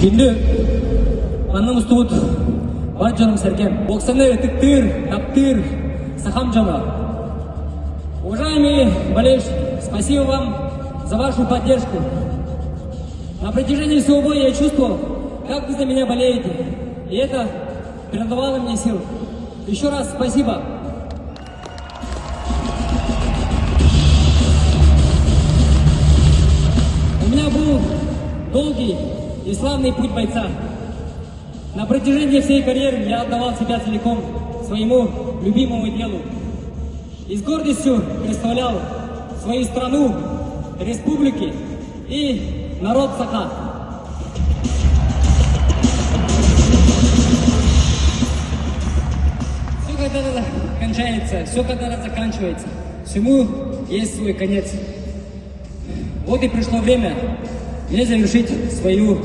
Şimdi annem устуут баджаным сәркем. Оксаны тыктыр, таптыр, сахамджана. Уважаемые болельщики, спасибо вам за вашу поддержку. На протяжении всего боя я чувствовал, как вы за меня болеете. И это придавало мне сил. Еще раз спасибо. У меня был долгий и славный путь бойца. На протяжении всей карьеры я отдавал себя целиком своему любимому делу. И с гордостью представлял свою страну, республики и народ Саха. Все когда-то кончается, все когда-то заканчивается. Всему есть свой конец. Вот и пришло время мне завершить свою